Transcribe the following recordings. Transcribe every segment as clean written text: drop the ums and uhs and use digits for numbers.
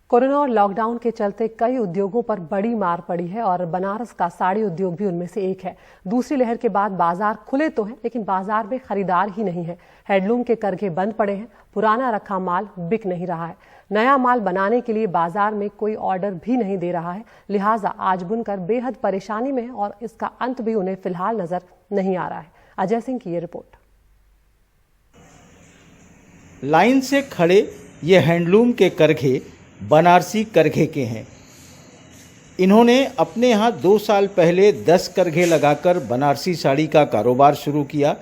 Corona और lockdown के चलते कई उद्योगों पर बड़ी मार पड़ी है और बनारस का साड़ी उद्योग भी उनमें से एक है। दूसरी लहर के बाद बाजार खुले तो हैं, लेकिन बाजार में खरीदार ही नहीं है। हैंडलूम के करघे बंद पड़े हैं, पुराना रखा माल बिक नहीं रहा है। नया माल बनाने के लिए बाजार में कोई ऑर्डर भी नहीं दे रहा है। लिहाजा आज बुनकर बेहद परेशानी में है और इसका अंत भी उन्हें फिलहाल नजर नहीं आ रहा है। अजय सिंह की ये रिपोर्ट। लाइन से खड़े ये हैंडलूम के करघे बनारसी करघे के हैं। इन्होंने अपने यहाँ 2 साल पहले 10 करघे लगाकर बनारसी साड़ी का कारोबार शुरू किया।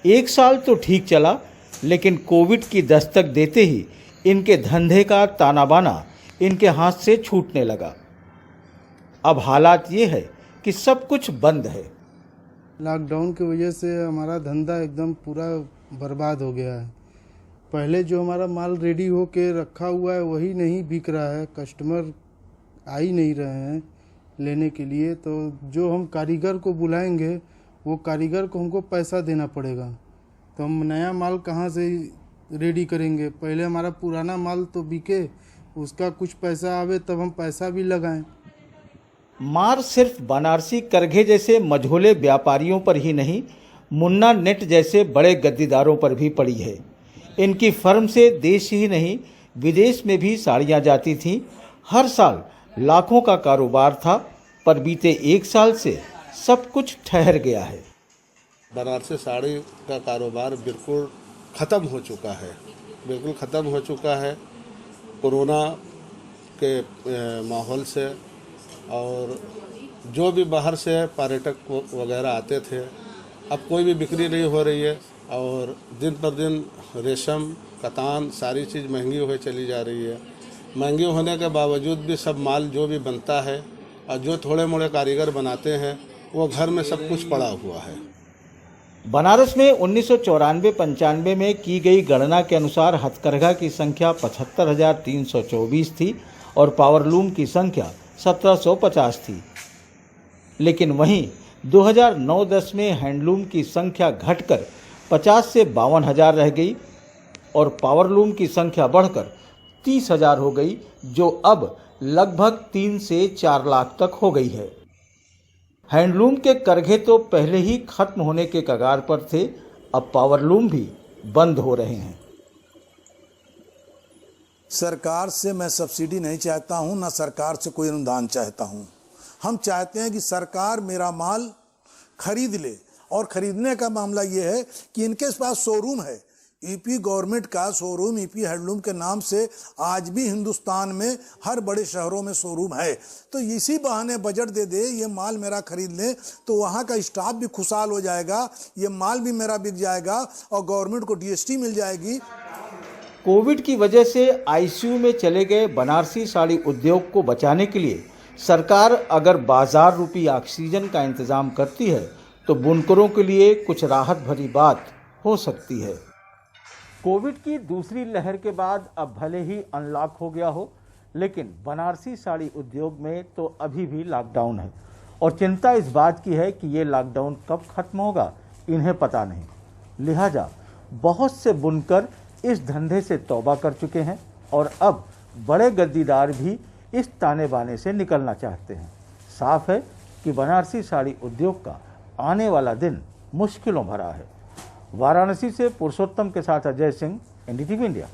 1 साल तो ठीक चला, लेकिन कोविड की दस्तक देते ही इनके धंधे का ताना बाना इनके हाथ से छूटने लगा। अब हालात ये है कि सब कुछ बंद है। लॉकडाउन की वजह से हमारा धंधा एकदम पूरा बर्बाद हो गया है। पहले जो हमारा माल रेडी हो के रखा हुआ है वही नहीं बिक रहा है, कस्टमर आ ही नहीं रहे हैं लेने के लिए। तो जो हम कारीगर को बुलाएंगे वो कारीगर को हमको पैसा देना पड़ेगा, तो हम नया माल कहाँ से रेडी करेंगे। पहले हमारा पुराना माल तो बिके, उसका कुछ पैसा आवे तब हम पैसा भी लगाएं। मार सिर्फ बनारसी करघे जैसे मझोले व्यापारियों पर ही नहीं, मुन्ना नेट जैसे बड़े गद्दीदारों पर भी पड़ी है। इनकी फर्म से देश ही नहीं विदेश में भी साड़ियाँ जाती थीं। हर साल लाखों का कारोबार था, पर बीते 1 साल से सब कुछ ठहर गया है। बनारसी साड़ी का कारोबार बिल्कुल ख़त्म हो चुका है, बिल्कुल ख़त्म हो चुका है कोरोना के माहौल से। और जो भी बाहर से पर्यटक वगैरह आते थे, अब कोई भी बिक्री नहीं हो रही है। और दिन पर दिन रेशम, कतान सारी चीज़ महंगी हो चली जा रही है। महंगी होने के बावजूद भी सब माल जो भी बनता है और जो थोड़े मोड़े कारीगर बनाते हैं वो घर में सब कुछ पड़ा हुआ है। बनारस में 1994-95 में की गई गणना के अनुसार हथकरघा की संख्या 75,324 थी और पावरलूम की संख्या 1750 थी। लेकिन वहीं 2009-10 में हैंडलूम की संख्या घटकर 50 से 52,000 रह गई और पावरलूम की संख्या बढ़कर 30,000 हो गई, जो अब लगभग 3 से 4 लाख तक हो गई है। हैंडलूम के करघे तो पहले ही खत्म होने के कगार पर थे, अब पावरलूम भी बंद हो रहे हैं। सरकार से मैं सब्सिडी नहीं चाहता हूं, ना सरकार से कोई अनुदान चाहता हूं। हम चाहते हैं कि सरकार मेरा माल खरीद ले। और खरीदने का मामला ये है कि इनके पास शोरूम है, ईपी गवर्नमेंट का शोरूम, ईपी हैंडलूम के नाम से आज भी हिंदुस्तान में हर बड़े शहरों में शोरूम है। तो इसी बहाने बजट दे दे, ये माल मेरा खरीद ले, तो वहाँ का स्टाफ भी खुशहाल हो जाएगा, ये माल भी मेरा बिक जाएगा और गवर्नमेंट को जीएसटी मिल जाएगी। कोविड की वजह से आईसीयू में चले गए बनारसी साड़ी उद्योग को बचाने के लिए सरकार अगर बाजार रूपी ऑक्सीजन का इंतजाम करती है तो बुनकरों के लिए कुछ राहत भरी बात हो सकती है। कोविड की दूसरी लहर के बाद अब भले ही अनलॉक हो गया हो, लेकिन बनारसी साड़ी उद्योग में तो अभी भी लॉकडाउन है और चिंता इस बात की है कि ये लॉकडाउन कब खत्म होगा इन्हें पता नहीं। लिहाजा बहुत से बुनकर इस धंधे से तौबा कर चुके हैं और अब बड़े गद्दीदार भी इस ताने बाने से निकलना चाहते हैं। साफ है कि बनारसी साड़ी उद्योग का आने वाला दिन मुश्किलों भरा है। वाराणसी से पुरुषोत्तम के साथ अजय सिंह, एनडीटीवी इंडिया।